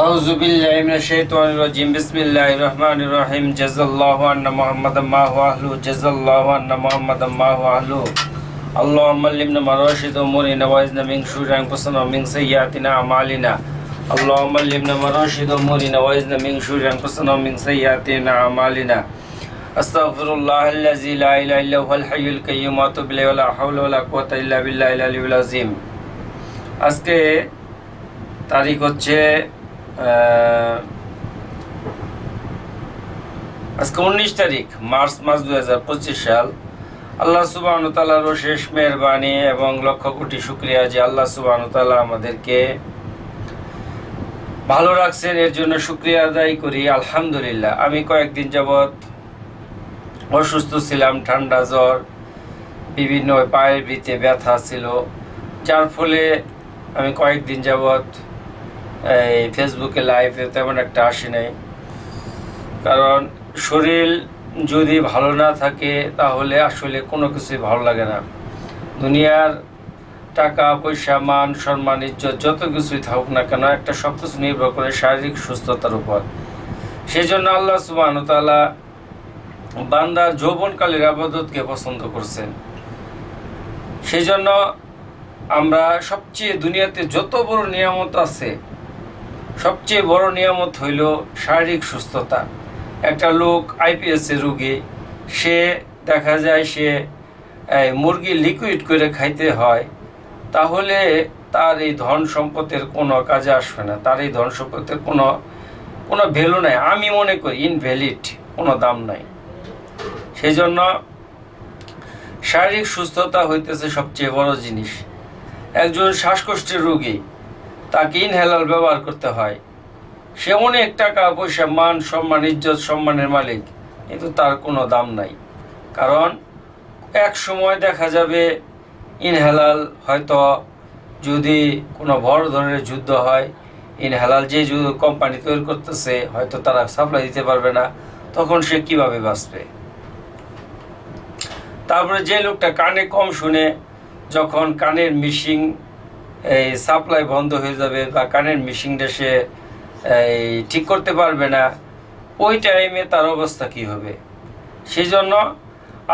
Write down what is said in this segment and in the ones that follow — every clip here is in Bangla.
أعوذ بالله من الشيطان الرجيم بسم الله الرحمن الرحيم جزا الله أن محمد ما هو أهله جزا الله أن محمد ما هو أهله اللهم علمنا مراشد أمورنا وعزنا من شرور أنفسنا ومن سيئات أعمالنا اللهم علمنا مراشد أمورنا وعزنا من شرور أنفسنا ومن سيئات أعمالنا أستغفر الله الذي لا إله إلا هو الحي القيوم وأتوب إليه ولا حول ولا قوة إلا بالله العلي العظيم আজকে তারিখ হচ্ছে আজকে 19 তারিখ মার্চ মাস 2025 সাল। আল্লাহ সুবহানাহু ওয়া তাআলার অশেষ মেহেরবানি এবং লক্ষ কোটি শুকরিয়া যে আল্লাহ সুবহানাহু ওয়া তাআলা আমাদেরকে ভালো রাখছেন, এর জন্য শুকরিয়া আদায় করি আলহামদুলিল্লাহ। আমি কয়েকদিন যাবৎ অসুস্থ ছিলাম, ঠান্ডা জ্বর, বিভিন্ন পায়ের ভিতরে ব্যথা ছিল, যার ফলে আমি কয়েকদিন যাবৎ এই ফেসবুকে লাইভে তেমন একটা আসি নাই। কারণ শরীর যদি ভালো না থাকে তাহলে আসলে কোনো কিছুই ভালো লাগে না। দুনিয়ার টাকা পয়সা, মান সম্মান, ইজ্জত যত কিছুই থাকুক না কেন, একটা সব কিছু নির্ভর করে শারীরিক সুস্থতার উপর। সেই জন্য আল্লাহ সুবহানাহু ওয়া তাআলা বান্দার যৌবনকালের ইবাদতকে পছন্দ করছেন। সেই জন্য আমরা সবচেয়ে দুনিয়াতে যত বড় নিয়ামত আছে, সবচেয়ে বড় নিয়ামত হইল শারীরিক সুস্থতা। একটা লোক আইপিএসের রোগী, সে দেখা যায় সে মুরগি লিকুইড করে খাইতে হয়, তাহলে তার এই ধন সম্পদের কোনো কাজে আসবে না, তার এই ধন সম্পদের কোনো ভ্যালু নাই। আমি মনে করি ইনভ্যালিড, কোনো দাম নাই। সেই জন্য শারীরিক সুস্থতা হইতেছে সবচেয়ে বড় জিনিস। একজন শ্বাসকষ্টের রোগী, তাকে ইনহেলার ব্যবহার করতে হয়, সে অনেক টাকা পয়সা, মান সম্মান, ইজ্জত সম্মানের মালিক, কিন্তু তার কোনো দাম নাই। কারণ এক সময় দেখা যাবে ইনহেলার হয়তো যদি কোনো বড় ধরনের যুদ্ধ হয়, ইনহেলার যে কোম্পানি তৈরি করতেছে হয়তো তারা সাপ্লাই দিতে পারবে না, তখন সে কিভাবে বাঁচবে? তারপরে যে লোকটা কানে কম শুনে, যখন কানের মিশিং এই সাপ্লাই বন্ধ হয়ে যাবে বা কানের মিশিংটা সে ঠিক করতে পারবে না, ওই টাইমে তার অবস্থা কি হবে? সেই জন্য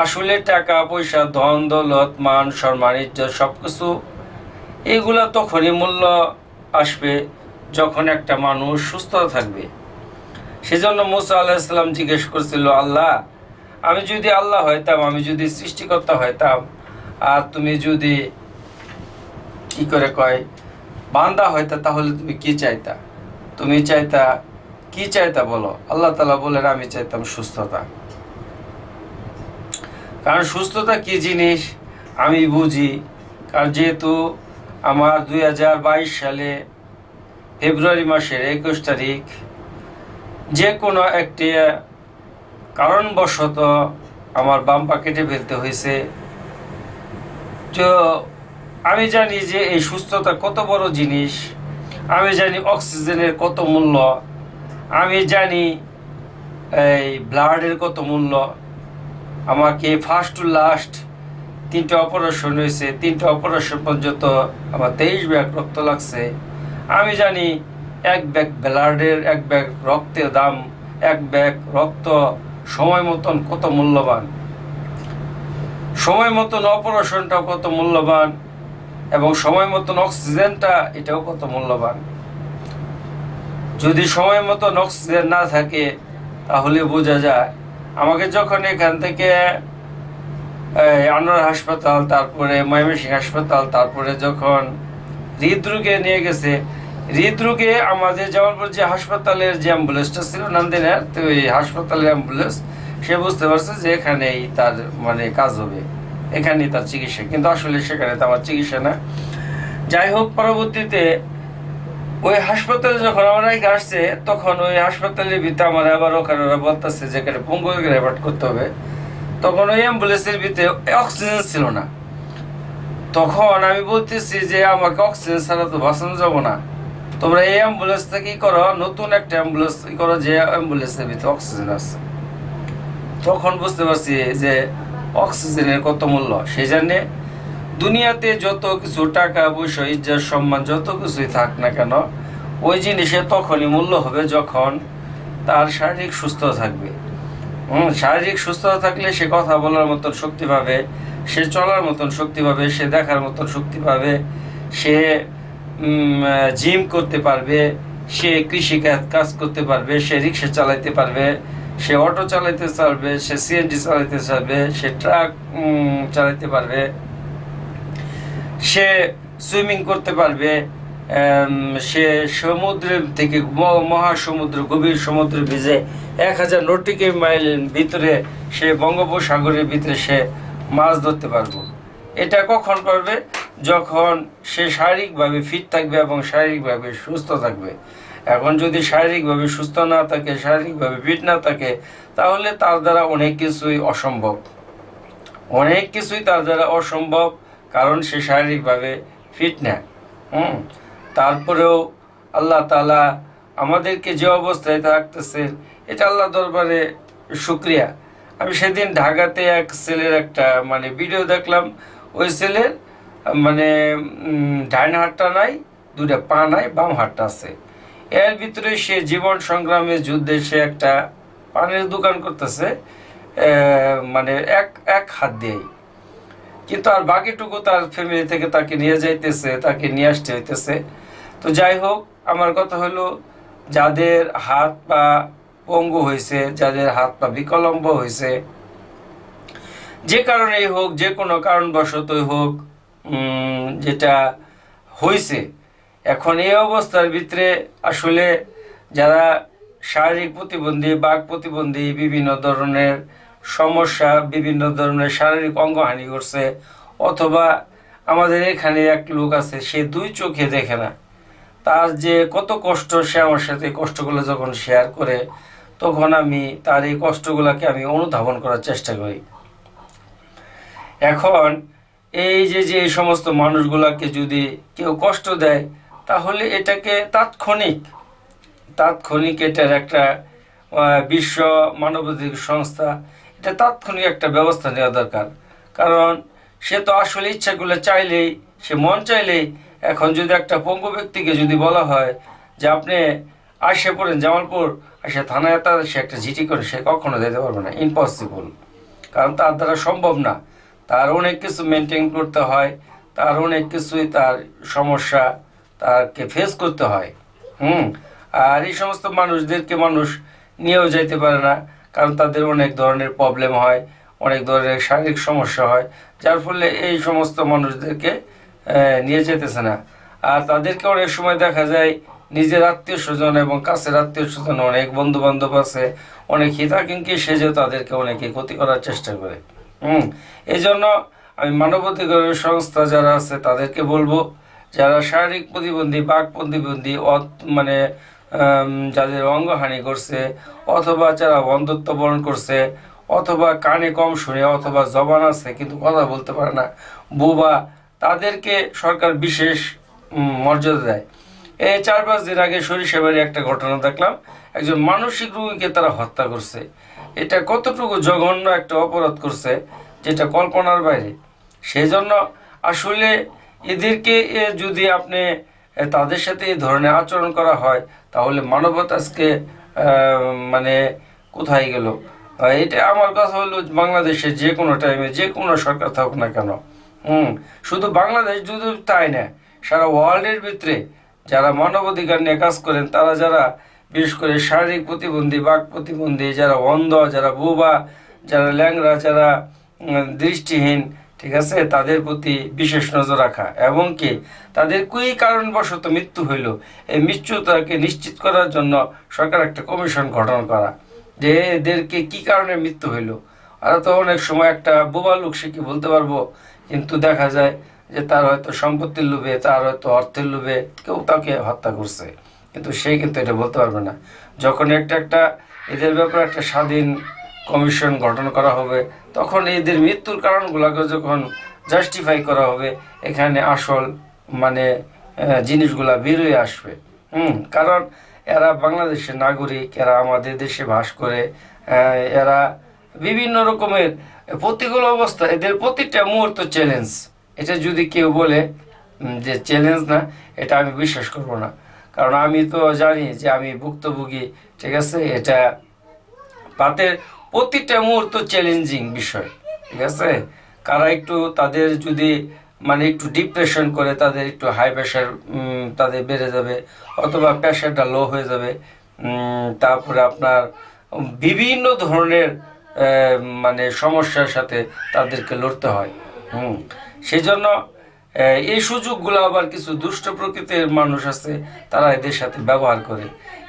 আসলে টাকা পয়সা, ধন দৌলত, মান সম্মান, ইজ্জত সব কিছু এগুলা তখনই মূল্য আসবে যখন একটা মানুষ সুস্থ থাকবে। সেজন্য মুসা আলাইহিস সালাম জিজ্ঞেস করছিল, আল্লাহ, আমি যদি আল্লাহ হইতাম, আমি যদি সৃষ্টিকর্তা হইতাম, আর তুমি যদি কি করে কয় বান্দা হইতা, তাহলে তুমি কি চাইতা? তুমি চাইতা কি চাইতা বলো? আল্লাহ তাআলা বলেন, আমি চাইতাম সুস্থতা। কারণ সুস্থতা কি জিনিস আমি বুঝি। কারণ যেহেতু আমার 2022 সালে ফেব্রুয়ারি মাসের 21 তারিখ যে কোনো একটি কারণবশত আমার বাম পা কেটে ফেলতে হয়েছে। তো আমি জানি যে এই সুস্থতা কত বড় জিনিস, আমি জানি অক্সিজেনের কত মূল্য, আমি জানি এই ব্লাডের কত মূল্য। আমাকে ফার্স্ট টু লাস্ট 3টে অপারেশন হয়েছে, 3টে অপারেশন পর্যন্ত আমার 23 ব্যাগ রক্ত লাগছে। আমি জানি এক ব্যাগ ব্লাডের, এক ব্যাগ রক্তের দাম, এক ব্যাগ রক্ত সময় মতন কত মূল্যবান, সময় মতন অপারেশনটাও কত মূল্যবান, এবং সময় মতন অক্সিজেনটা এটাও কত মূল্যবান। যদি সময় মতন অক্সিজেন না থাকে তাহলে বোঝা যায়। আমাকে যখন এখান থেকে আনোয়ার হাসপাতাল, তারপরে ময়মনসিংহ হাসপাতাল, তারপরে যখন হৃদরোগে নিয়ে গেছে, হৃদরোগে আমাদের জামালপুর যে হাসপাতালের যে অ্যাম্বুলেন্সটা ছিল নান্দিনার, তো এই হাসপাতালের অ্যাম্বুলেন্স, সে বুঝতে পারছে যে এখানেই তার মানে কাজ হবে, এখানেই তার চিকিৎসা, কিন্তু আসলে সেখানে তো আমার চিকিৎসা না। যাই হোক, পরবর্তীতে ওই হাসপাতালে যখন আমরা আসছে, তখন ওই হাসপাতালের ভিতরে আমার আবার ওখানে ওরা বলতেছে যেখানে পঙ্গু রেভার্ট করতে হবে, তখন ওই অ্যাম্বুলেন্সের ভিতরে অক্সিজেন ছিল না। তখন আমি বলতেছি যে আমাকে অক্সিজেন ছাড়া তো বাঁচানো যাবো না, তোমরা এই অ্যাম্বুলেন্সটা কি করো, নতুন একটা অ্যাম্বুলেন্স করো যে অ্যাম্বুলেন্সের ভিতরে অক্সিজেন আছে। তখন বুঝতে পারছি যে অক্সিজেনের কত মূল্য। সেই জন্যে দুনিয়াতে যত কিছু টাকা পয়সা, ইজ্জত সম্মান যত কিছুই থাক না কেন, ওই জিনিসের তখনই মূল্য হবে যখন তার শারীরিক সুস্থ থাকবে। শারীরিক সুস্থতা থাকলে সে কথা বলার মতন শক্তি পাবে, সে চলার মতন শক্তি পাবে, সে দেখার মতন শক্তি পাবে, সে জিম করতে পারবে, সে কৃষি কাজ করতে পারবে, সে রিক্সা চালাইতে পারবে, সে অটো চালাইতে পারবে, সে সিএনজি চালাইতে পারবে, সে ট্রাক চালাইতে পারবে, সে সুইমিং করতে পারবে, সে সমুদ্রের থেকে মহাসমুদ্র গভীর সমুদ্রে ভিজে 1000 নটিক্যাল মাইল ভিতরে সে বঙ্গোপসাগরের ভিতরে সে মাছ ধরতে পারবো। এটা কখন পারবে? যখন সে শারীরিকভাবে ফিট থাকবে এবং শারীরিকভাবে সুস্থ থাকবে। এখন যদি শারীরিকভাবে সুস্থ না থাকে, শারীরিকভাবে ফিট না থাকে, তাহলে তার দ্বারা অনেক কিছুই অসম্ভব, অনেক কিছুই তার দ্বারা অসম্ভব, কারণ সে শারীরিকভাবে ফিট না। তারপরেও আল্লাহ তাআলা আমাদেরকে যে অবস্থায় থাকতেছেন, এটা আল্লাহ দরবারে শুকরিয়া। আমি সেদিন ঢাকাতে এক ছেলের একটা ভিডিও দেখলাম। ওই ছেলের ডাইন হাতটা নাই, 2টা পা নাই, বাম হাতটা আছে। এর ভিতরে সে জীবন সংগ্রামের যুদ্ধে সে একটা পানের দোকান করতেছে, এক হাত দিয়েই, কিন্তু আর বাকিটুকু তার ফ্যামিলি থেকে তাকে নিয়ে যাইতেছে, তাকে নিয়ে আসতে হইতেছে। তো যাই হোক, আমার কথা হলো, যাদের হাত পা পঙ্গু হয়েছে, যাদের হাত পা বিকলম্ব হয়েছে, যে কারণেই হোক, যে কোনো কারণবশতই হোক, যেটা হয়েছে, এখন এই অবস্থার ভিতরে আসলে যারা শারীরিক প্রতিবন্ধী, বাক প্রতিবন্ধী, বিভিন্ন ধরনের সমস্যা, বিভিন্ন ধরনের শারীরিক অঙ্গহানি করছে, অথবা আমাদের এখানে এক লোক আছে, সে 2 চোখে দেখে না, তার যে কত কষ্ট, সে আমার সাথে কষ্টগুলো যখন শেয়ার করে, তখন আমি তার এই কষ্টগুলোকে আমি অনুধাবন করার চেষ্টা করি। এখন এই যে এই সমস্ত মানুষগুলোকে যদি কেউ কষ্ট দেয়, তাহলে এটাকে তাৎক্ষণিক এটার একটা বিশ্ব মানবাধিকার সংস্থা, এটা তাৎক্ষণিক একটা ব্যবস্থা নেওয়া দরকার। কারণ সে তো আসলে ইচ্ছা করলে, চাইলেই, সে মন চাইলেই, এখন যদি একটা পঙ্গু ব্যক্তিকে যদি বলা হয় যে আপনি আসে পড়েন জামালপুর, আসে থানায়, তার সে একটা জিটি করে, সে কখনো যেতে পারবে না, ইম্পসিবল। কারণ তার দ্বারা সম্ভব না, তার অনেক কিছু মেনটেন করতে হয়, তার অনেক কিছুই, তার সমস্যা তাকে ফেস করতে হয়। আর এই সমস্ত মানুষদেরকে মানুষ নিয়েও যাইতে পারে না, কারণ তাদের অনেক ধরনের প্রবলেম হয়, অনেক ধরনের শারীরিক সমস্যা হয়, যার ফলে এই সমস্ত মানুষদেরকে নিয়ে যেতেছে না। আর তাদেরকে অনেক সময় দেখা যায় নিজের আত্মীয় স্বজন এবং কাছের আত্মীয় স্বজন, অনেক বন্ধু বান্ধব আছে, অনেক হিতাকাঙ্ক্ষী সেজেও তাদেরকে অনেকে ক্ষতি করার চেষ্টা করে। এই জন্য আমি মানবাধিকার সংস্থা যারা আছে তাদেরকে বলবো, যারা শারীরিক প্রতিবন্ধী, বাক প্রতিবন্ধী, যাদের অঙ্গহানি করছে, অথবা যারা অন্ধত্ব বরণ করছে, অথবা কানে কম শুনে, অথবা জবান আছে কিন্তু কথা বলতে পারে না, বোবা, তাদেরকে সরকার বিশেষ মর্যাদা দেয়। এই 4-5 দিন আগে সরিষাবাড়ি একটা ঘটনা দেখলাম, একজন মানসিক রোগীকে তারা হত্যা করছে। এটা কতটুকু জঘন্য একটা অপরাধ করছে, যেটা কল্পনার বাইরে। সেই জন্য আসলে এদেরকে যদি আপনি তাদের সাথে এই ধরনের আচরণ করা হয়, তাহলে মানবতা আজকে কোথায় গেল? এটা আমার কথা হলো, বাংলাদেশে যে কোনো টাইমে যে কোনো সরকার থাকুক না কেন, শুধু বাংলাদেশ যদি তাই না, সারা ওয়ার্ল্ডের ভিতরে যারা মানবাধিকার নিয়ে কাজ করেন, তারা যারা বিশেষ করে শারীরিক প্রতিবন্ধী, বাক প্রতিবন্ধী, যারা অন্ধ, যারা বোবা, যারা ল্যাংড়া, যারা দৃষ্টিহীন, ঠিক আছে, তাদের প্রতি বিশেষ নজর রাখা, এবং কি তাদের কী কারণবশত মৃত্যু হইল, এই মৃত্যুটাকে নিশ্চিত করার জন্য সরকার একটা কমিশন গঠন করা, যে এদেরকে কী কারণে মৃত্যু হইল। আর তো অনেক সময় একটা বোবা লোক, সে কি বলতে পারবো, কিন্তু দেখা যায় যে তার হয়তো সম্পত্তির লোভে, তার হয়তো অর্থের লোভে কেউ তাকে হত্যা করছে, কিন্তু সে কিন্তু এটা বলতে পারবে না। যখন একটা এদের ব্যাপারে একটা স্বাধীন কমিশন গঠন করা হবে, তখন এদের মৃত্যুর কারণগুলোকে যখন জাস্টিফাই করা হবে, এখানে আসল জিনিসগুলা বেরোয় আসবে। কারণ এরা বাংলাদেশের নাগরিক, এরা আমাদের দেশে বাস করে, এরা বিভিন্ন রকমের প্রতিকূল অবস্থা, এদের প্রতিটা মুহূর্ত চ্যালেঞ্জ। এটা যদি কেউ বলে যে চ্যালেঞ্জ না, এটা আমি বিশ্বাস করব না। কারণ আমি তো জানি যে আমি ভুক্তভোগী, ঠিক আছে। এটা তাদের প্রতিটা মুহূর্ত চ্যালেঞ্জিং বিষয়, ঠিক আছে। কারা একটু তাদের যদি মানে একটু ডিপ্রেশন করে, তাদের একটু হাই প্রেশার তাদের বেড়ে যাবে, অথবা প্রেশারটা লো হয়ে যাবে। তারপরে আপনার বিভিন্ন ধরনের মানে সমস্যার সাথে তাদেরকে লড়তে হয়। সেই জন্য এই সুযোগগুলো আবার কিছু দুষ্ট প্রকৃতির মানুষ আছে, তারা এদের সাথে ব্যবহার করে।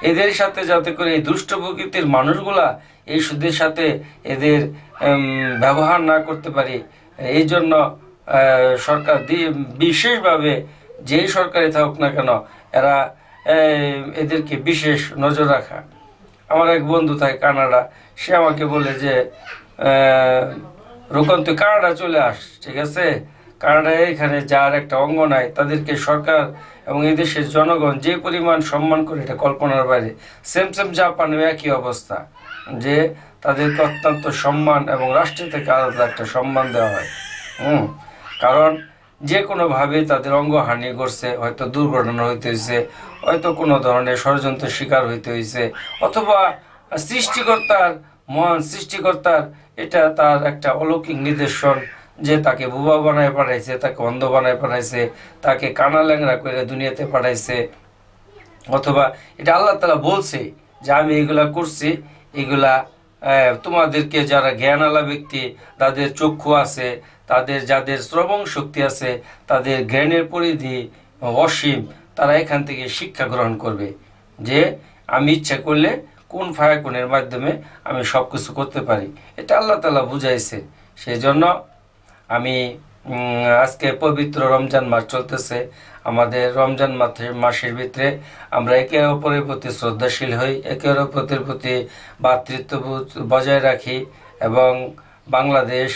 এদের সাথে যাতে করে এই দুষ্ট প্রকৃতির মানুষগুলা এই সুদের সাথে এদের ব্যবহার না করতে পারে, এই জন্য সরকার বিশেষভাবে যেই সরকারই থাকুক না কেন, এরা এদেরকে বিশেষ নজর রাখা। আমার এক বন্ধু থাকে কানাডা, সে আমাকে বলে যে রোকন তুই কানাডা চলে আস, ঠিক আছে। কানাডায় এখানে যার একটা অঙ্গ নাই, তাদেরকে সরকার এবং এই দেশের জনগণ যে পরিমাণ সম্মান করে, এটা কল্পনার বাইরে। সেম জাপানেও একই অবস্থা, যে তাদেরকে অত্যন্ত সম্মান এবং রাষ্ট্র থেকে আলাদা একটা সম্মান দেওয়া হয়। কারণ যে কোনোভাবে তাদের অঙ্গহানি করছে, হয়তো দুর্ঘটনা হইতে হয়েছে, হয়তো কোনো ধরনের ষড়যন্ত্রের শিকার হইতে হয়েছে, অথবা মহান সৃষ্টিকর্তার এটা তার একটা অলৌকিক নিদর্শন, যে তাকে বুবা বানায় পাঠাইছে, তাকে অন্ধ বানায় পাঠাইছে, তাকে কানা ল্যাংরা করে দুনিয়াতে পাঠাইছে, অথবা এটা আল্লাহ তাআলা বলছে যে আমি এগুলা করছি, এগুলা তোমাদেরকে যারা জ্ঞানালা ব্যক্তি, তাদের চক্ষু আছে, যাদের শ্রবণ শক্তি আছে, তাদের জ্ঞানের পরিধি অসীম, তারা এখান থেকে শিক্ষা গ্রহণ করবে যে আমি ইচ্ছা করলে কোন ফায়াকুনের মাধ্যমে আমি সব কিছু করতে পারি। এটা আল্লাহ তাআলা বুঝাইছে। সেই জন্য আমি আজকে পবিত্র রমজান মাস চলতেছে, আমাদের রমজান মাসের ভিতরে আমরা একে অপরের প্রতি শ্রদ্ধাশীল হই, একে অপরের প্রতি ভ্রাতৃত্ববোধ বজায় রাখি, এবং বাংলাদেশ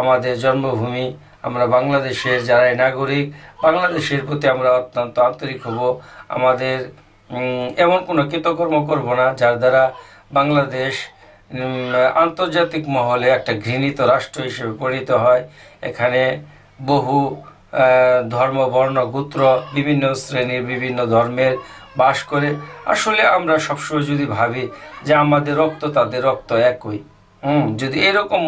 আমাদের জন্মভূমি, আমরা বাংলাদেশের যারাই নাগরিক, বাংলাদেশের প্রতি আমরা অত্যন্ত আন্তরিক হব। আমাদের এমন কোনো কৃতকর্ম করব না যার দ্বারা বাংলাদেশ আন্তর্জাতিক মহলে একটা ঘৃণিত রাষ্ট্র হিসেবে পরিণত হয়। এখানে বহু ধর্ম, বর্ণ, গোত্র, বিভিন্ন শ্রেণীর বিভিন্ন ধর্মের বাস করে। আসলে আমরা সবসময় যদি ভাবি যে আমাদের রক্ত তাদের রক্ত একই, যদি এরকম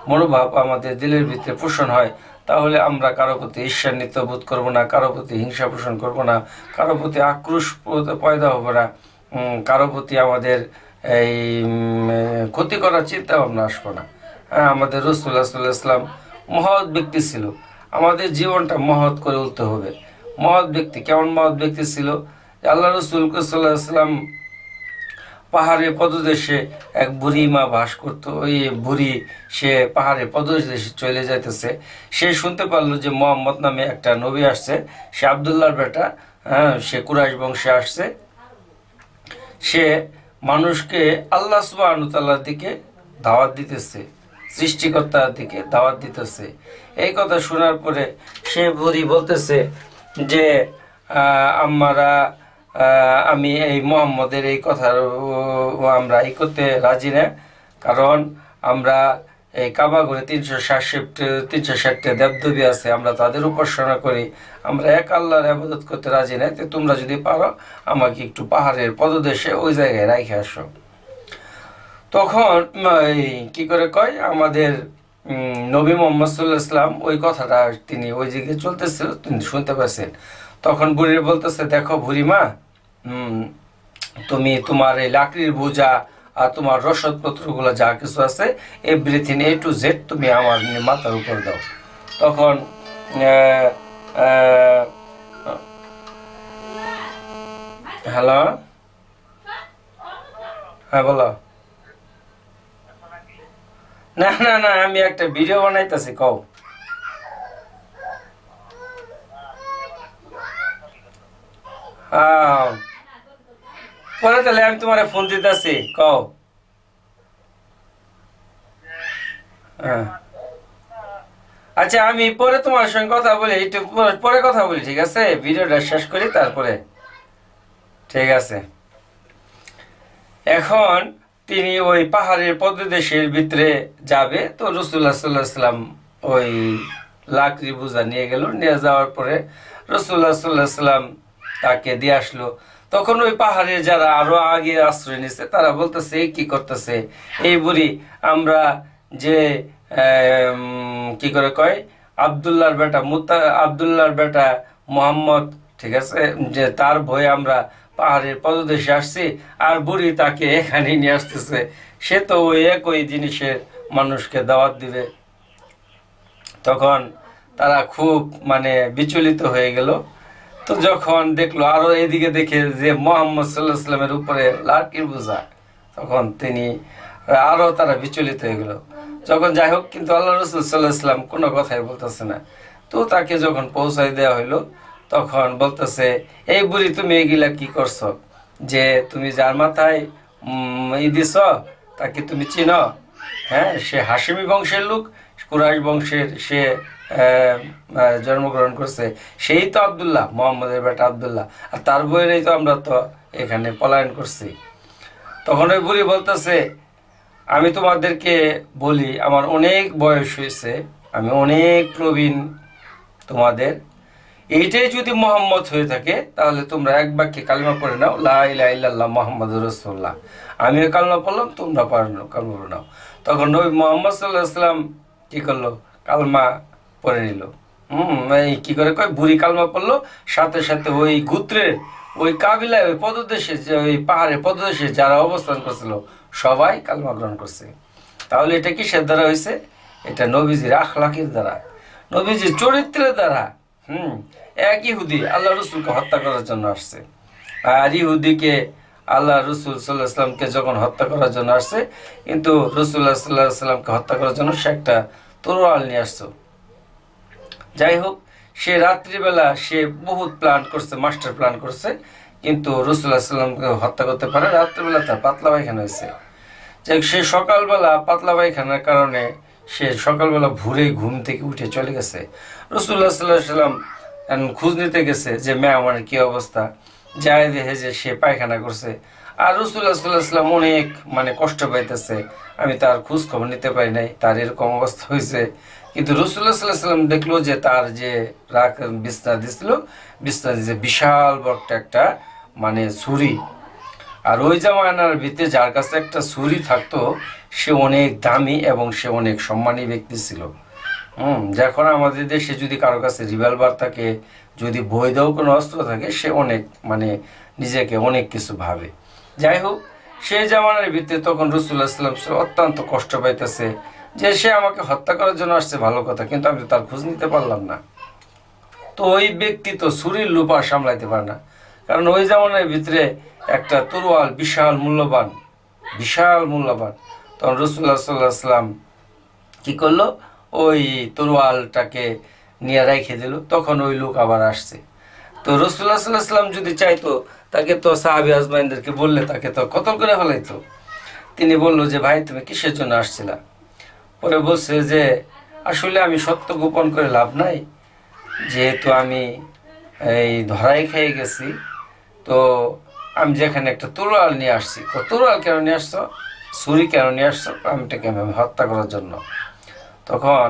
মনোভাব আমাদের দিলের ভিতরে পোষণ হয়, তাহলে আমরা কারো প্রতি ঈর্ষান্বিত বোধ করবো না, কারো প্রতি হিংসা পোষণ করবো না, কারো প্রতি আক্রোশ পয়দা হবে না, কারো প্রতি আমাদের এই ক্ষতি করার চিন্তা ভাবনা আসবো না। আমাদের রাসূলুল্লাহ সাল্লাল্লাহু আলাইহি ওয়াসাল্লাম মহৎ ব্যক্তি ছিল, আমাদের জীবনটা মহৎ করে তুলতে হবে। মহৎ ব্যক্তি কেমন মহৎ ব্যক্তি ছিল? আল্লাহ রাসূল সাল্লাল্লাহু আলাইহি ওয়াসাল্লাম পাহাড়ে পদদেশে এক বুড়ি মা বাস করতো। ওই বুড়ি সে পাহাড়ে পদদেশে চলে যাইতেছে, সে শুনতে পারলো যে মোহাম্মদ নামে একটা নবী আসছে, সে আবদুল্লাহর বেটা, সে কুরাইশ বংশে আসছে, সে মানুষকে আল্লাহ সুবহানাহু ওয়া তাআলার দিকে দাওয়াত দিতেছে, সৃষ্টিকর্তার দিকে দাওয়াত দিতেছে। এই কথা শোনার পরে সে বুড়ি বলতেছে যে আমি এই মোহাম্মদের এই কথার আমরা এই করতে রাজি না, কারণ আমরা এই কাবা ঘরে 360টা দেবদেবী আছে, আমরা তাদের উপাসনা করি, আমরা এক আল্লাহর ইবাদত করতে রাজি না। তো তোমরা যদি পারো আমাকে একটু পাহাড়ের পদদেশে ওই জায়গায় রাইখে আসো। তখন কি করে কয়, আমাদের নবী মুহাম্মদ সাল্লাল্লাহু আলাইহি ওয়াসাল্লাম ওই কথাটা তিনি ওই দিকে চলতেছিল, তিনি শুনতে পাচ্ছেন। তখন বুড়ি বলতেছে, দেখো বুড়িমা, তুমি তোমার এই লাকড়ির বোঝা আর তোমার রসদপত্রগুলো যা কিছু আছে, এভরিথিং A to Z তুমি আমার মাথার উপর দাও। তখন হ্যালো, হ্যাঁ বলো। না না না, আমি একটা ভিডিও বানাইতেছি, কও। পরে তাহলে আমি তোমার ফোন দিতেছি, কও। হ্যাঁ আচ্ছা, আমি পরে তোমার সঙ্গে কথা বলি, একটু পরে কথা বলি, ঠিক আছে? ভিডিওটা শেষ করি তারপরে, ঠিক আছে? এখন তিনি ওই পাহাড়ের পদদেশের ভিতরে যাবে, তো রাসূলুল্লাহ সাল্লাল্লাহু আলাইহি ওয়াসাল্লাম ওই লাকড়ি বোঝা নিয়ে গেল। নিয়ে যাওয়ার পরে রাসূলুল্লাহ সাল্লাল্লাহু আলাইহি ওয়াসাল্লাম তাকে দিয়ে আসলো। তখন ওই পাহাড়ে যারা আরো আগে আশ্রয় নিচ্ছে তারা বলতেছে এই কি করতেছে এই বুড়ি, আমরা যে কি করে কয় আবদুল্লাহর বেটা আবদুল্লাহর বেটা মোহাম্মদ, ঠিক আছে, যে তার ভয়ে আমরা পাহাড়ের পদদেশে আসছি, আর বুড়ি তাকে এখানে নিয়ে আসতেছে, সে তো ওই একই জিনিসের মানুষকে দাওয়াত দিবে। তখন তারা খুব মানে বিচলিত হয়ে গেল। তো যখন দেখলো আরো এদিকে দেখে যে মোহাম্মদ সাল্লাহ সাল্লামের উপরে লাঠির বোঝা, তখন তিনি আরো তারা বিচলিত হয়ে গেল। যখন যাই হোক, কিন্তু আল্লাহ রসুল সাল্লাহ সাল্লাম কোনো কথাই বলতেছে না। তো তাকে যখন পৌঁছাই দেওয়া হইলো, তখন বলতেছে এই বুড়ি তুমি এগুলা কি করছো, যে তুমি যার মাথায় ই দিছ তাকে তুমি চিনো? হ্যাঁ, সে হাশিমি বংশের লোক, কুরাইশ বংশের সে জন্মগ্রহণ করছে, সেই তো আবদুল্লাহ, মোহাম্মদের বেটা আবদুল্লাহ, আর তার বইয়েরই তো আমরা তো এখানে পলায়ন করছি। তখন ওই বুড়ি বলতেছে আমি তোমাদেরকে বলি আমার অনেক বয়স হয়েছে, আমি অনেক প্রবীণ, তোমাদের এইটাই যদি মোহাম্মদ হয়ে থাকে তাহলে তোমরা এক বাক্যে কালিমা পড়ে নাও, লা ইলাহা ইল্লাল্লাহ মুহাম্মাদুর রাসূলুল্লাহ। আমিও কালিমা পড়লাম, তোমরা কালিমা পড়ে নাও। তখন নবী মুহাম্মদ সাল্লাল্লাহু আলাইহি সাল্লাম কি করলো, কালমা পড়ে নিল। এই কি করে কয়, বুড়ি কালমা পড়লো, সাথে সাথে ওই গোত্রের ওই কাবিলায় ওই পদদেশে, যে ওই পাহাড়ের পদদেশে যারা অবস্থান করছিল সবাই কালমা গ্রহণ করছে। তাহলে এটা কিসের দ্বারা হয়েছে? এটা নবীজির আখলাকের দ্বারা, নবীজির চরিত্রের দ্বারা। এক ইহুদি আল্লাহ রসুলকে হত্যা করার জন্য আসছে, আর ইহুদিকে আল্লাহ রসুল সাল্লাহ সাল্লামকে যখন হত্যা করার জন্য আসছে, কিন্তু রসুল্লাহ সাল্লাহ সাল্লামকে হত্যা করার জন্য সে একটা তরোয়াল নিয়ে আসছো। যাই হোক, সে রাত্রিবেলা সে বহুত প্ল্যান করছে, মাস্টার প্ল্যান করছে, কিন্তু রসুল্লাহ সাল্লামকে হত্যা করতে পারে। রাত্রিবেলা তার পাতলা পায়খানা হয়েছে, যে সে সকালবেলা পাতলা পায়খানার কারণে সে সকালবেলা ভোরে ঘুম থেকে উঠে চলে গেছে। রসুল্লাহ সাল্লাহ সাল্লাম খোঁজ নিতে গেছে যে মেয়ে আমার কি অবস্থা, যায় দেখে যে সে পায়খানা করছে। আর রসুল্লাহ সাল্লাহ সাল্লাম অনেক মানে কষ্ট পাইতেছে, আমি তার খোঁজ খবর নিতে পারি নাই, তার এরকম অবস্থা হয়েছে। কিন্তু রসুল্লাহ সাল্লাহ সাল্লাম দেখলো যে তার যে বিছনা দিছিল, বিছনা দিয়েছে বিশাল বড় একটা মানে ছুরি। আর ওই জামানার ভিতরে যার কাছে একটা ছুরি থাকতো সে অনেক দামি এবং সে অনেক সম্মানী ব্যক্তি ছিল। যখন আমাদের দেশে যদি কারো কাছে রিভলভার থাকে, যদি বৈধ কোনো অস্ত্র থাকে, সে অনেক মানে নিজেকে অনেক কিছু ভাবে। যাই হোক, সেই জামানার ভিতরে তখন রাসূলুল্লাহ সাল্লাল্লাহু আলাইহি ওয়াসাল্লাম অত্যন্ত কষ্ট পাইতেছে যে সে আমাকে হত্যা করার জন্য আসছে, ভালো কথা, কিন্তু আমি তার খোঁজ নিতে পারলাম না। তো ওই ব্যক্তি তো ছুরির লোপা সামলাইতে পারে না, কারণ ওই জামানার ভিতরে একটা তরোয়াল বিশাল মূল্যবান, বিশাল মূল্যবান। তখন রাসূলুল্লাহ সাল্লাল্লাহু আলাইহি ওয়াসাল্লাম কি করলো, ওই তরোয়ালটাকে নিয়ে রেখে দিল। তখন ওই লোক আবার আসছে। তো রাসূলুল্লাহ সাল্লাল্লাহু আলাইহি ওয়াসাল্লাম যদি চাইতো তাকে তো সাহাবী আজমাইনদেরকে বললে তাকে তো কতল করে ফেলাইতো। তিনি বলল যে ভাই তুমি কিসের জন্য আসছিলা? পরে বলছে যে আসলে আমি সত্য গোপন করে লাভ নাই, যেহেতু আমি এই ধরাই খেয়ে গেছি, তো আমি যেখানে একটা তরোয়াল নিয়ে আসছি। তো তরোয়াল কেন নিয়ে আসছো, ছুরি কেন নিয়ে আসছো? আমিটাকে আমি হত্যা করার জন্য। তখন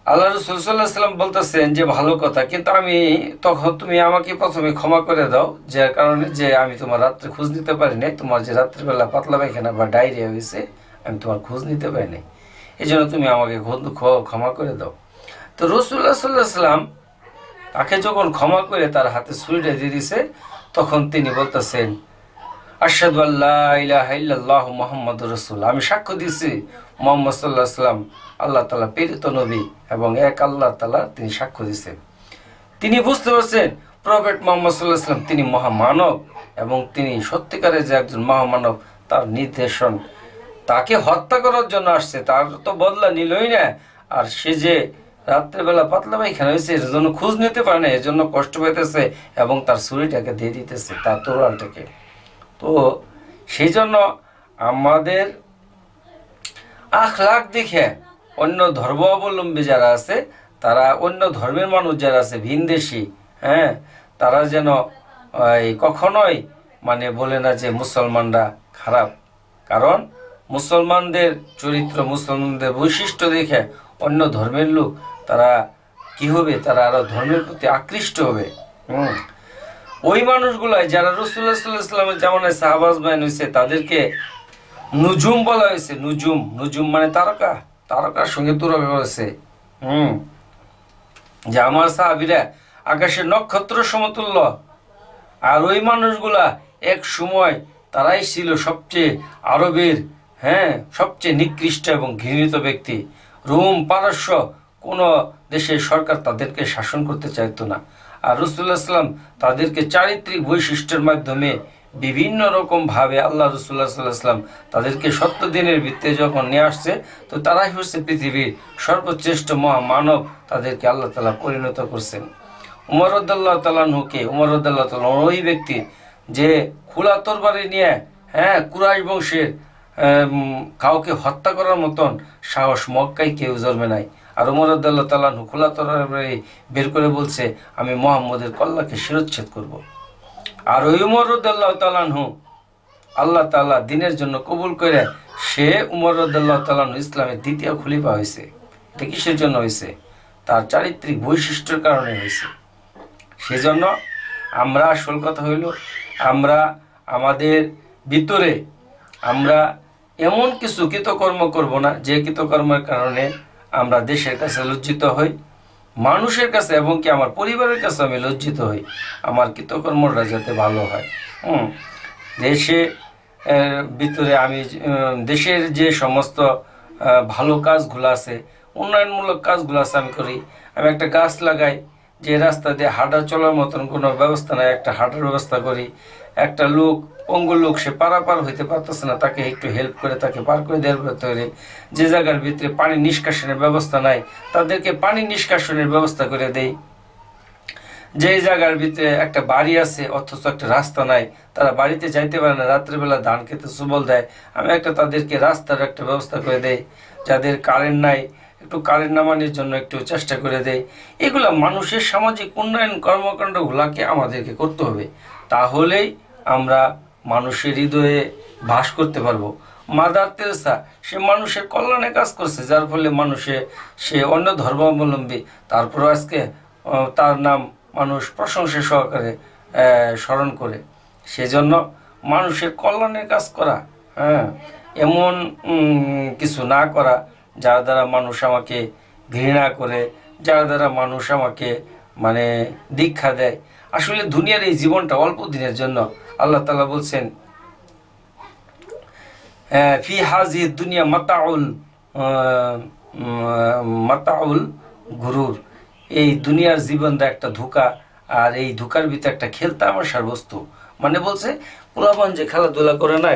আল্লাহ রাসূল সাল্লাল্লাহু আলাইহি ওয়াসাল্লাম বলতেছেন যে ভালো কথা, কিন্তু আমি তখন তুমি আমাকে প্রথমে ক্ষমা করে দাও, যার কারণে যে আমি তোমার রাত্রে খোঁজ নিতে পারি নাই, তোমার যে রাত্রিবেলা পাতলা পায়খানা বা ডায়রিয়া হয়েছে আমি তোমার খোঁজ নিতে পারি নাই, এই জন্য তুমি আমাকে ক্ষমা করে দাও। তো রাসূলুল্লাহ সাল্লাল্লাহু আলাইহি ওয়াসাল্লাম তাকে যখন ক্ষমা করে তার হাতে ছুরিটা দিয়ে দিছে, তখন তিনি বলতেছেন আশহাদু আল্লা ইলাহা ইল্লাল্লাহু মুহাম্মাদুর রাসূলুল্লাহ, আমি সাক্ষ্য দিচ্ছি মুহাম্মদ সাল্লাল্লাহু আলাইহি ওয়াসাল্লাম আল্লাহ তাআলা প্রেরিত নবী এবং এক আল্লাহ তাআলা তিনি সাক্ষ্য দিচ্ছেন। তিনি বুঝতে পারছেন প্রফেট মুহাম্মদ সাল্লাল্লাহু আলাইহি ওয়াসাল্লাম তিনি মহামানব এবং তিনি সত্যিকারের যে একজন মহামানব, তার নির্দেশন তাকে হত্যা করার জন্য আসছে, তার তো বদলা নিলই না। আর সে যে রাত্রেবেলা পাতলা পায়খানা হয়েছে এর জন্য খোঁজ নিতে পারে না, এর জন্য কষ্ট পাইতেছে এবং তার ছুরিটাকে দিয়ে দিতেছে, তার তরোয়ালটাকে। তো সেই জন্য আমাদের আখলাক দেখে অন্য ধর্মাবলম্বী যারা আছে, তারা অন্য ধর্মের মানুষ যারা আছে ভিনদেশী, হ্যাঁ, তারা যেন কখনোই মানে বলে না যে মুসলমানরা খারাপ। কারণ মুসলমানদের চরিত্র, মুসলমানদের বৈশিষ্ট্য দেখে অন্য ধর্মের লোক তারা কি হবে, তারা আরো ধর্মের প্রতি আকৃষ্ট হবে। ওই মানুষগুলাই যারা রাসূলুল্লাহ সাল্লাল্লাহু আলাইহি ওয়াসাল্লামের জামানায় সাহাবা আজমাইন হয়েছে তাদেরকে নুজুম বলা হয়েছে। নুজুম, নুজুম মানে তারকা, তারকার সঙ্গে তুলনা করেছে। যে আমার সাহাবীরা আকাশের নক্ষত্র সমতুল্য। আর ওই মানুষগুলা এক সময় তারাই ছিল সবচেয়ে আরবের সবচেয়ে নিকৃষ্ট এবং ঘৃণিত ব্যক্তি। রোম পারস্য কোনো দেশের সরকার তাদেরকে শাসন করতে চাইতো না। আর রাসূলুল্লাহ সাল্লাম তাদেরকে চারিত্রিক বৈশিষ্ট্যের মাধ্যমে বিভিন্ন রকমভাবে আল্লাহ রাসূলুল্লাহ সাল্লাল্লাহু আলাইহি ওয়াসাল্লাম তাদেরকে সত্য দিনের ভিত্তিতে যখন নিয়ে আসছে, তো তারাই হচ্ছে পৃথিবীর সর্বশ্রেষ্ঠ মহামানব। তাদেরকে আল্লাহ তাআলা পরিণত করছেন। উমর রাদিয়াল্লাহু তাআলা আনহুকে, উমর রাদিয়াল্লাহু তাআলা ওই ব্যক্তি যে খোলা তরবারি নিয়ে কুরাইশ বংশের কাউকে হত্যা করার মতন সাহস মক্কায় কেউ জন্মে নাই। আর উমর রাদিয়াল্লাহু তাআলা আনহু খোলা তরবারি বের করে বলছে, আমি মুহাম্মদের কল্লাকে শিরচ্ছেদ করব। আর ওই উমর রাদিয়াল্লাহু তাআলা আনহু আল্লাহ তাআলা দিনের জন্য কবুল করে সে উমর রাদিয়াল্লাহু তাআলা আনহু ইসলামের দ্বিতীয় খলিফা হয়েছে। এটা কিসের জন্য হয়েছে? তার চারিত্রিক বৈশিষ্ট্যের কারণে হয়েছে। সেজন্য আমরা আসল কথা হইল, আমরা আমাদের ভিতরে আমরা এমন কিছু কৃতকর্ম করব না যে কৃতকর্মের কারণে আমরা দেশের কাছে লজ্জিত হই, মানুষের কাছে এবং কি আমার পরিবারের কাছে আমি লজ্জিত হই। আমার কৃতকর্মটা যাতে ভালো হয়। দেশে ভিতরে আমি দেশের যে সমস্ত ভালো কাজগুলো আছে, উন্নয়নমূলক কাজগুলো আছে আমি করি। আমি একটা গাছ লাগাই, যে রাস্তা দিয়ে হাঁটা চলার মতন কোনো ব্যবস্থা নাই, একটা হাঁটার ব্যবস্থা করি। একটা লোক, পঙ্গু লোক, সে পারাপার হইতে পারতেছে না, তাকে একটু হেল্প করে তাকে পার করে দেওয়ার তৈরি। যে জায়গার ভিতরে পানি নিষ্কাশনের ব্যবস্থা নাই, তাদেরকে পানি নিষ্কাশনের ব্যবস্থা করে দেই। যে জায়গার ভিতরে একটা বাড়ি আছে অথচ একটা রাস্তা নাই, তারা বাড়িতে যাইতে পারে না, রাত্রেবেলা ধান খেতে সুবল দেয়, আমি তাদেরকে রাস্তার একটা ব্যবস্থা করে দেই। যাদের কারেন্ট নাই, একটু কারেন্ট নামানোর জন্য একটু চেষ্টা করে দেয়। এগুলো মানুষের সামাজিক উন্নয়ন কর্মকাণ্ডগুলোকে আমাদেরকে করতে হবে, তাহলেই আমরা মানুষের হৃদয়ে বাস করতে পারবো। মাদার তেরেসা সে মানুষের কল্যাণে কাজ করছে, যার ফলে সে অন্য ধর্মাবলম্বী, তারপরে আজকে তার নাম মানুষ প্রশংসা সহকারে স্মরণ করে। সেজন্য মানুষের কল্যাণের কাজ করা, এমন কিছু না করা যার দ্বারা মানুষ আমাকে ঘৃণা করে, যার দ্বারা মানুষ আমাকে দীক্ষা দেয়। আসলে দুনিয়ার এই জীবনটা অল্প দিনের জন্য। আল্লাহ তাআলা বলছেন, ফি হাজি দুনিয়া মাতাউল গুরুর, এই দুনিয়ার জীবনটা একটা ধোঁকা, আর এই ধোঁকার ভিতরে একটা খেলতামাশার বস্তু। বলছে পোলাপান যে খেলাধুলা করে না,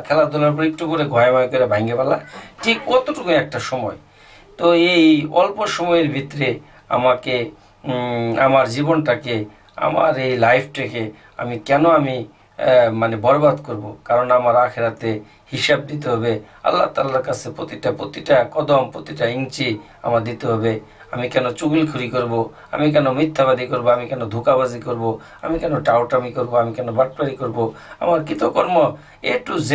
খেলাধুলার পর একটু করে ঘয় করে ভাঙে ফেলা, ঠিক অতটুকু একটা সময়। তো এই অল্প সময়ের ভিতরে আমাকে আমার জীবনটাকে, আমার এই লাইফটাকে আমি কেন বরবাদ করব? কারণ আমার আখেরাতে হিসাব দিতে হবে আল্লাহ তাআলার কাছে। প্রতিটা কদম, প্রতিটা ইঞ্চি আমার দিতে হবে। আমি কেন চুগলখড়ি করব? আমি কেন মিথ্যাবাদী করব? আমি কেন ধোঁকাবাজি করব? আমি কেন টাউটামি করব? আমি কেন বাটপারি করব? আমার কৃতকর্ম A to Z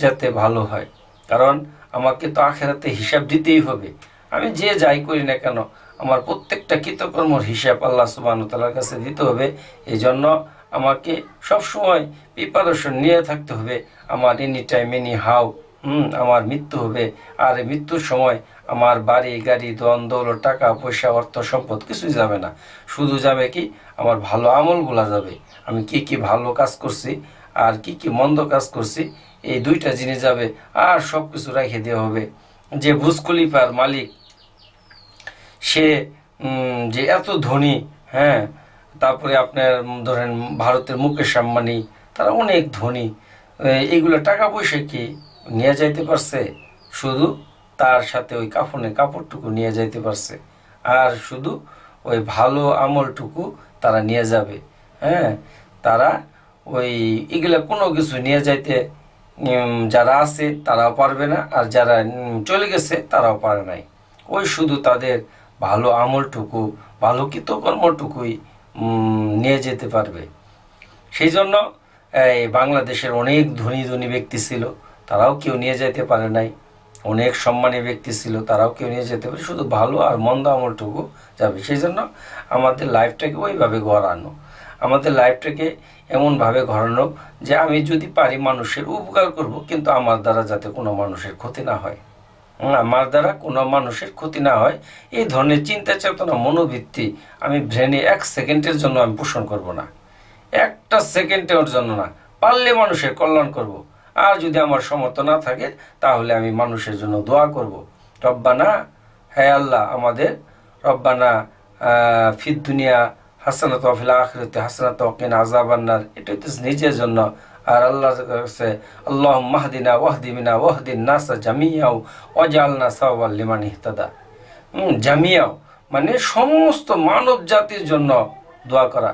যাতে ভালো হয়, কারণ আমাকে তো আখেরাতে হিসাব দিতেই হবে। আমি যে যাই করি না কেন, আমার প্রত্যেকটা কৃতকর্মর হিসাব আল্লাহ সুবহানাহু ওয়া তাআলার কাছে দিতে হবে। এই জন্য আমাকে সবসময় প্রিপারেশন নিয়ে থাকতে হবে। আমার এনি টাইম এনি হাউ আমার মৃত্যু হবে। আর এই মৃত্যুর সময় আমার বাড়ি গাড়ি, ধন দৌলত, টাকা পয়সা, অর্থ সম্পদ কিছুই যাবে না। শুধু যাবে কি আমার ভালো আমলগুলা যাবে। আমি কি ভালো কাজ করছি আর কি মন্দ কাজ করছি, এই দুইটা জিনিস যাবে। আর সব কিছু রেখে দেওয়া হবে। যে বুর্জ খলিফার মালিক, সে যে এত ধনী, তারপরে আপনার ধরেন ভারতের মুকেশ আম্বানি, তারা অনেক ধনী। এইগুলো টাকা পয়সা কি নিয়ে যাইতে পারছে? শুধু তার সাথে ওই কাফনের কাপড়টুকু নিয়ে যাইতে পারছে, আর শুধু ওই ভালো আমলটুকু তারা নিয়ে যাবে। তারা ওই এগুলা কোনো কিছু নিয়ে যাইতে যারা আছে তারাও পারবে না, আর যারা চলে গেছে তারাও পারে নাই। ওই শুধু তাদের ভালো আমলটুকু, ভালো কৃতকর্মটুকুই নিয়ে যেতে পারবে। সেই জন্য এই বাংলাদেশের অনেক ধনী ব্যক্তি ছিল, তারাও কেউ নিয়ে যেতে পারে নাই। অনেক সম্মানী ব্যক্তি ছিল, তারাও কেউ নিয়ে যেতে পারে, শুধু ভালো আর মন্দ আমলটুকু যাবে। সেই জন্য আমাদের লাইফটাকে ওইভাবে গড়ানো। আমাদের লাইফটাকে এমনভাবে ঘরানো যে আমি যদি পারি মানুষের উপকার করব, কিন্তু আমার দ্বারা যাতে কোনো মানুষের ক্ষতি না হয়, আমার দ্বারা কোনো মানুষের ক্ষতি না হয়, এই ধরনের চিন্তা চেতনা মনোবৃত্তি আমি ব্রেনে 1 সেকেন্ডের জন্য আমি পোষণ করব না, 1 সেকেন্ডের জন্য না। পারলে মানুষের কল্যাণ করব, আর যদি আমার সমর্থ না থাকে তাহলে আমি মানুষের জন্য দোয়া করব। রব্বানা, হ্যাঁ আল্লাহ আমাদের, রব্বানা ফিদ দুনিয়া হাসানাত ওয়া ফিল আখিরাতি হাসানাত ওয়া কিনা আযাবান্নার, এটা তো নিজের জন্য। আর আল্লাহর কাছে আল্লাহুম্মা হদিনা ওয়াহদি বিনা ওয়াহদিন নাসা জামিয়াও ওয়াজআলনা সাওয়াল লিমান ইহতাদা। জামিয়াও মানে সমস্ত মানব জাতির জন্য দোয়া করা।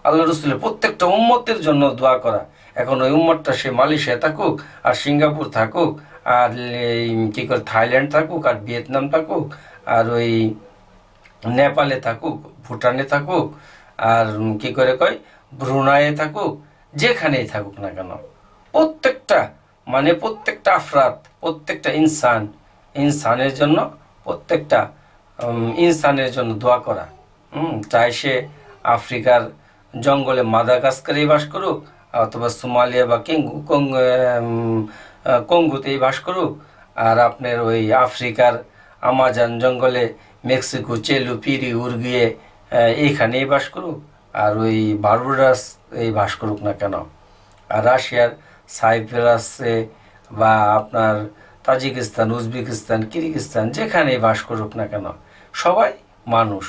আল্লাহ রসুলের প্রত্যেকটা উম্মতের জন্য দোয়া করা। এখন ওই উম্মতটা সে মালয়েশিয়া থাকুক, আর সিঙ্গাপুর থাকুক, আর কী করে থাইল্যান্ড থাকুক, আর ভিয়েতনাম থাকুক, আর ওই নেপালে থাকুক, ভুটানে থাকুক, আর কী করে কয় ব্রুনাইয়ে থাকুক, যেখানেই থাকুক না কেন, প্রত্যেকটা মানে প্রত্যেকটা আফরাদ, প্রত্যেকটা ইনসানের জন্য, প্রত্যেকটা ইনসানের জন্য দোয়া করা। চাই সে আফ্রিকার জঙ্গলে মাদাগাস্কারেই বাস করুক, অথবা সোমালিয়া বা কঙ্গুতেই বাস করুক, আর আপনার ওই আফ্রিকার আমাজন জঙ্গলে মেক্সিকো, চেলু, পিরি, উরুগুয়ে এইখানেই বাস করুক, আর ওই বারবাডোস এই বাস করুক না কেন, আর রাশিয়ার সাইপ্রাসে বা আপনার তাজিকিস্তান, উজবেকিস্তান, কিরগিজস্তান যেখানেই বাস করুক না কেন, সবাই মানুষ।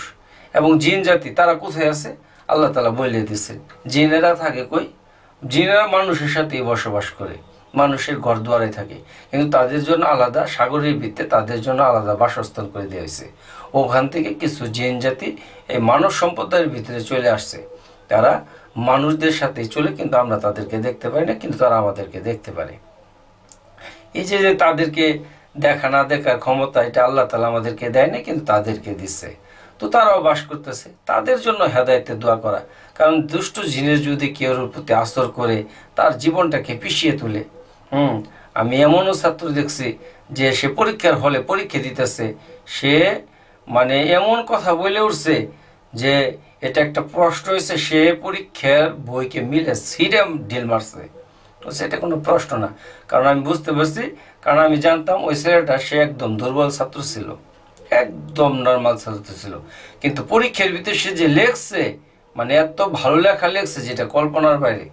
এবং জিন জাতি তারা কোথায় আছে? আল্লাহ তাআলা বলে দিয়েছেন, জিনেরা থাকে কই? জিনেরা মানুষের সাথেই বসবাস করে, মানুষের ঘর দুয়ারে থাকে, কিন্তু তাদের জন্য আলাদা সাগরের ভিত্তিতে তাদের জন্য আলাদা বাসস্থান করে দেওয়া হয়েছে। ওখান থেকে কিছু জিন জাতি এই মানব সম্প্রদায়ের ভিতরে চলে আসছে, তারা মানুষদের সাথেই চলে, কিন্তু আমরা তাদেরকে দেখতে পাই না, কিন্তু তারা আমাদেরকে দেখতে পারে। এই যে তাদেরকে দেখা না দেখার ক্ষমতা, এটা আল্লাহ তাআলা আমাদেরকে দেয় না, কিন্তু তাদেরকে দিচ্ছে। তো তারাও বাস করতেছে, তাদের জন্য হেদায়েতের দোয়া করা। কারণ দুষ্ট জিনের যদি কেউর প্রতি আসর করে, তার জীবনটাকে পিছিয়ে তোলে। আমি এমনও ছাত্র দেখছি যে সে পরীক্ষার হলে পরীক্ষা দিতেছে, সে মানে এমন কথা বলে উঠছে যে এটা একটা প্রশ্ন হয়েছে, সে পরীক্ষার বইকে মিলে সিডাম ঢিল মারছে। তো সেটা কোনো প্রশ্ন না, কারণ আমি বুঝতে পারছি, কারণ আমি জানতাম ওই ছেলেটা সে একদম দুর্বল ছাত্র ছিল, একদম নর্মাল ছাত্র ছিল, কিন্তু পরীক্ষার ভিতরে সে যে লেখছে, মানে এত ভালো লেখা লেখছে যেটা কল্পনার বাইরে,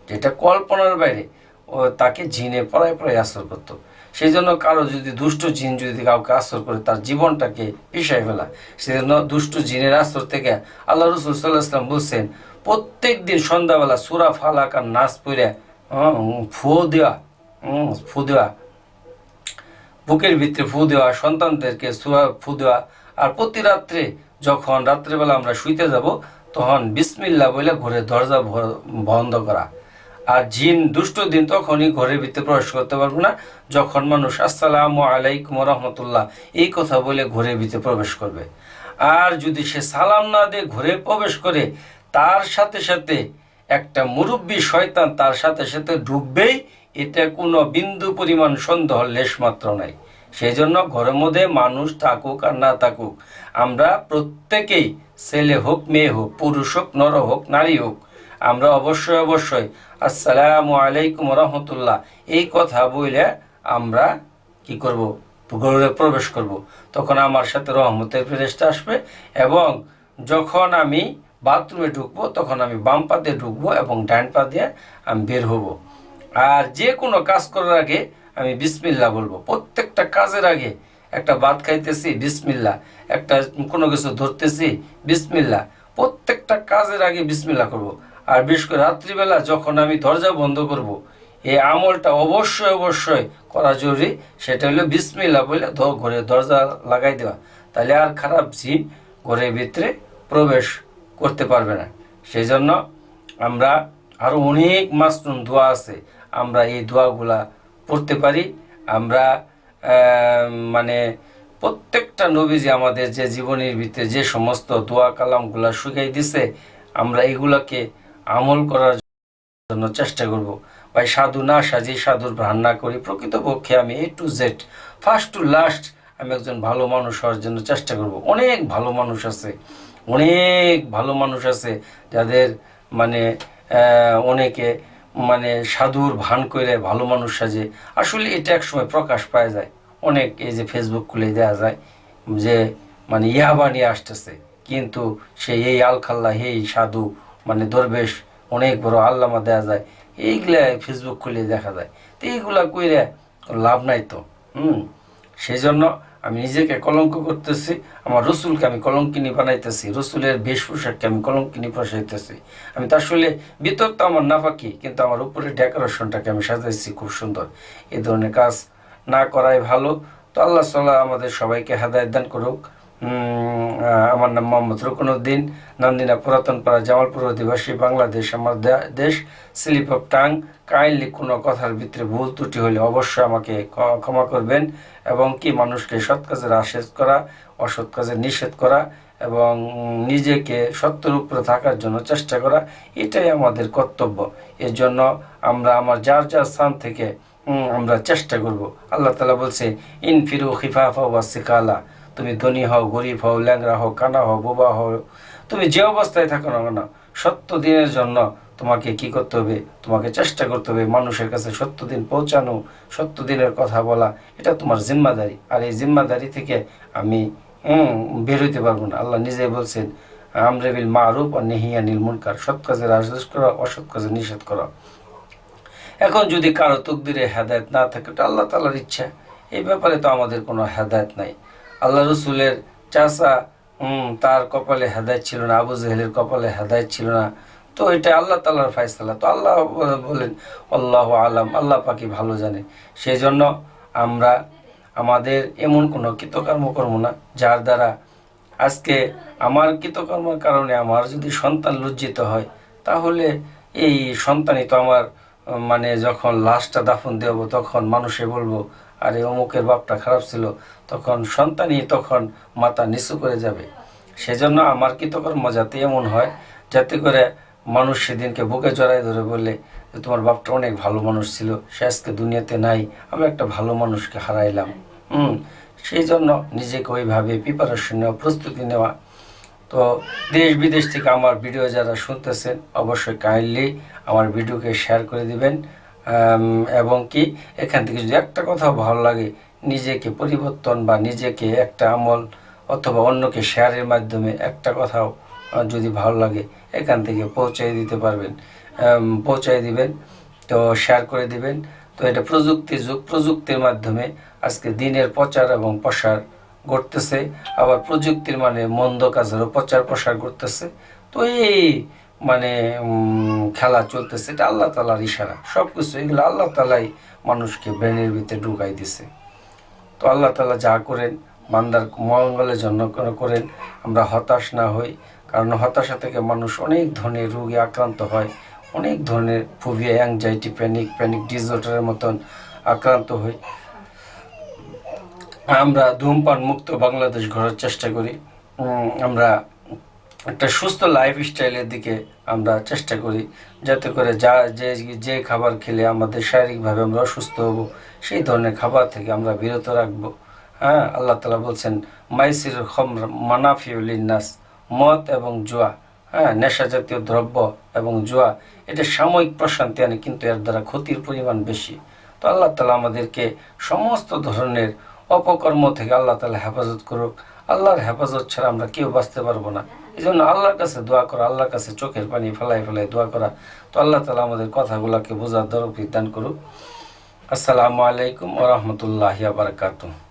যেটা কল্পনার বাইরে। ও তাকে জিনে পড়ায় আসর করতো। সেই জন্য কারো যদি দুষ্ট জিন যদি কাউকে আসর করে, তার জীবনটাকে পিছায় ফেলা, সেই জন্য দুষ্ট জিনের আসর থেকে আল্লাহ রসুল সাল্লাল্লাহু আলাইহি ওয়াসাল্লাম বলছেন, প্রত্যেক দিন সন্ধ্যাবেলা সূরা ফালাক আর নাস পড়ে ফু দেওয়া, বুকের ভিতরে ফু দেওয়া, সন্তানদেরকে সূরা ফু দেওয়া। আর প্রতি রাত্রে যখন রাত্রেবেলা আমরা শুইতে যাব, তখন বিসমিল্লাহ বলে ঘরের দরজা বন্ধ করা। আর জিন দুষ্ট দিন তখনই ঘরের ভিতরে প্রবেশ করতে পারবে না, যখন মানুষ আসসালামু আলাইকুম রহমতুল্লাহ এই কথা বলে ঘরের ভিতরে প্রবেশ করবে। আর যদি সে সালাম না দিয়ে ঘরে প্রবেশ করে, তার সাথে সাথে একটা মুরব্বী শয়তান তার সাথে সাথে ঢুকবেই, এটা কোনো বিন্দু পরিমাণ সন্দেহ লেশ মাত্র নাই। সেই জন্য ঘরের মধ্যে মানুষ থাকুক আর না থাকুক, আমরা প্রত্যেকেই, ছেলে হোক মেয়ে হোক, পুরুষ হোক নর হোক নারী হোক, আমরা অবশ্যই আসসালামু আলাইকুম রহমতুল্লাহ এই কথা বলে আমরা কি করব? ঘরে প্রবেশ করব। তখন আমার সাথে রহমতের ফেরেশতা আসবে, এবং যখন আমি বাথরুমে ঢুকবো, তখন আমি বাম পা দিয়ে ঢুকবো এবং ডান পা দিয়ে আমি বের হব। আর যে কোনো কাজ করার আগে আমি বিসমিল্লাহ বলবো। প্রত্যেকটা কাজের আগে, একটা ভাত খাইতেছি বিসমিল্লাহ, একটা কোনো কিছু ধরতেছি বিসমিল্লাহ, প্রত্যেকটা কাজের আগে বিসমিল্লাহ করব। আর বিশেষ করে রাত্রিবেলা যখন আমি দরজা বন্ধ করব, এই আমলটা অবশ্যই করা জরুরি। সেটা হলো বিসমিল্লাহ বলে ঘরের দরজা লাগাই দেওয়া, তাহলে আর খারাপ জিন ঘরের ভিতরে প্রবেশ করতে পারবে না। সেই জন্য আমরা আরও অনেক মাসনুন দোয়া আছে, আমরা এই দোয়াগুলা পড়তে পারি। আমরা মানে প্রত্যেকটা নবীজি আমাদের যে জীবনের ভিতরে যে সমস্ত দোয়া কালামগুলা শুকাই দিছে, আমরা এগুলাকে আমল করার জন্য চেষ্টা করব। ভাই সাধু না সাজি, সাধুর ভ্রাণ না করি, প্রকৃতপক্ষে আমি A to Z, first to last আমি একজন ভালো মানুষ হওয়ার জন্য চেষ্টা করব। অনেক ভালো মানুষ আছে, অনেক ভালো মানুষ আছে যাদের মানে অনেকে মানে সাধুর ভান করে ভালো মানুষ সাজে। আসলে এটা এক সময় প্রকাশ পাওয়া যায়। অনেক এই যে ফেসবুক খুলে দেওয়া যায় যে মানে ইয়াবা নিয়ে আসতেছে, কিন্তু সে এই আলখাল্লা এই সাধু মানে দরবেশ অনেক বড় আল্লামা দেওয়া যায়, এইগুলা ফেসবুক খুলে দেখা যায়। তো এইগুলা কইরে লাভ নাই তো। সেই জন্য আমি নিজেকে কলঙ্ক করতেছি, আমার রসুলকে আমি কলঙ্কিনী বানাইতেছি, রসুলের বেশভূষাকে আমি কলঙ্কিনী প্রসাইতেছি। আমি তো আসলে ভিতর তো আমার নাফাকি, কিন্তু আমার উপরে ডেকোরেশনটাকে আমি সাজাইছি খুব সুন্দর। এই ধরনের কাজ না করাই ভালো। তো আল্লাহ সাল্লাহ আমাদের সবাইকে হেদায়েত দান করুক। আমার নাম মোহাম্মদ রুকনুদ্দিন, নান্দিনা পুরাতনপাড়া, জামালপুর অধিবাসী, বাংলাদেশ আমার দেশ, স্লিপ অফ টাং। কাইন্ডলি কোনো কথার ভিতরে ভুল ত্রুটি হলে অবশ্যই আমাকে ক্ষমা করবেন। এবং কি মানুষকে সৎ কাজের আশ্বাস করা, অসৎ কাজের নিষেধ করা এবং নিজেকে সত্যের উপরে থাকার জন্য চেষ্টা করা, এটাই আমাদের কর্তব্য। এর জন্য আমরা আমার যার যার স্থান থেকে আমরা চেষ্টা করব। আল্লাহ তাআলা বলছে ইনফিরু খিফাফা ওয়া সিকালা, তুমি ধনী হও, গরিব হও, ল্যাংরা হও, কানা হও, বোবা হও, তুমি যে অবস্থায় থাকো না কেন, সত্য দিনের জন্য তোমাকে কি করতে হবে, তোমাকে চেষ্টা করতে হবে মানুষের কাছে সত্য দিন পৌঁছানো, সত্য দিনের কথা বলা, এটা তোমার জিম্মাদারি। আর এই জিম্মাদারি থেকে আমি বের হইতে পারবো না। আল্লাহ নিজেই বলছেন আমরে বিল মারুফ আর নেহি আনিল মুনকার, সৎ কাজের আদেশ করা, অসৎ কাজের নিষেধ করা। এখন যদি কারো তকদিরে হেদায়েত না থাকে, এটা আল্লাহ তাআলার ইচ্ছা, এই ব্যাপারে তো আমাদের কোনো হেদায়েত নাই। আল্লাহ রসুলের চাচা তার কপালে হেদায়েত ছিল না, আবু জেহেলের কপালে হেদায়েত ছিল না, তো এটা আল্লাহ তাআলার ফায়সালা। তো আল্লাহ বলেন আল্লাহু আলাম, আল্লাহ পাকি ভালো জানে। সেই জন্য আমরা আমাদের এমন কোনো কৃতকর্ম করব না যার দ্বারা আজকে আমার কৃতকর্মের কারণে আমার যদি সন্তান লজ্জিত হয়, তাহলে এই সন্তানই তো আমার মানে যখন লাশটা দাফন দেব তখন মানুষে বলবো আরে অমুকের বাপটা খারাপ ছিল, তখন সন্তানই তখন মাথা নিচু করে যাবে। সেজন্য আমার কৃতকর্ম যাতে এমন হয় যাতে করে মানুষ সেদিনকে বুকে জড়াই ধরে বললে যে তোমার বাপটা অনেক ভালো মানুষ ছিল, সে আজকে দুনিয়াতে নাই, আমরা একটা ভালো মানুষকে হারাইলাম। সেই জন্য নিজেকে ওইভাবে প্রিপারেশন নেওয়া, প্রস্তুতি নেওয়া। তো দেশ বিদেশ থেকে আমার ভিডিও যারা শুনতেছেন অবশ্যই কাইন্ডলি আমার ভিডিওকে শেয়ার করে দিবেন। এবং কি এখান থেকে যদি একটা কথাও ভালো লাগে, নিজেকে পরিবর্তন বা নিজেকে একটা আমল অথবা অন্যকে শেয়ারের মাধ্যমে একটা কথাও যদি ভালো লাগে এখান থেকে পৌঁছাই দিতে পারবেন, পৌঁছাই দিবেন, তো শেয়ার করে দিবেন। তো এটা প্রযুক্তির যুগ, প্রযুক্তির মাধ্যমে আজকে দিনের প্রচার এবং প্রসার ঘটতেছে, আবার প্রযুক্তির মানে মন্দ কাজেরও প্রচার প্রসার করতেছে। তো এই মানে খেলা চলতেছে, এটা আল্লাহ তাআলার ইশারা। সব কিছু এগুলো আল্লাহ তাআলাই মানুষকে ব্রেনের ভিতরে ঢুকাই দিছে। তো আল্লাহ তাআলা যা করেন বান্দার মঙ্গলের জন্য করেন, আমরা হতাশ না হই। কারণ হতাশা থেকে মানুষ অনেক ধরনের রোগে আক্রান্ত হয়, অনেক ধরনের ফোবিয়া, অ্যাংজাইটি, প্যানিক ডিসঅর্ডারের মতন আক্রান্ত হই। আমরা ধূমপান মুক্ত বাংলাদেশ গড়ার চেষ্টা করি, আমরা একটা সুস্থ লাইফস্টাইলের দিকে আমরা চেষ্টা করি, যাতে করে যে খাবার খেলে আমাদের শারীরিকভাবে আমরা অসুস্থ হব সেই ধরনের খাবার থেকে আমরা বিরত রাখবো। হ্যাঁ, আল্লাহ তাআলা বলছেন মাইসির খমর মানাফিউল লিন্নাস, মদ এবং জুয়া, নেশা জাতীয় দ্রব্য এবং জুয়া, এটা সাময়িক প্রশান্তি আনে কিন্তু এর দ্বারা ক্ষতির পরিমাণ বেশি। তো আল্লাহ তাআলা আমাদেরকে সমস্ত ধরনের অপকর্ম থেকে আল্লাহ তাআলা হেফাজত করুক। আল্লাহর হেফাজত ছাড়া আমরা কেউ বাঁচতে পারবো না। এই জন্য আল্লাহর কাছে দোয়া করা, আল্লাহর কাছে চোখের পানি ফেলাই ফেলাই দোয়া করা। তো আল্লাহ তাআলা আমাদের কথাগুলোকে বোঝার তৌফিক দান করুক। আসসালামু আলাইকুম ওয়া রাহমাতুল্লাহি ওয়া বারাকাতুহু।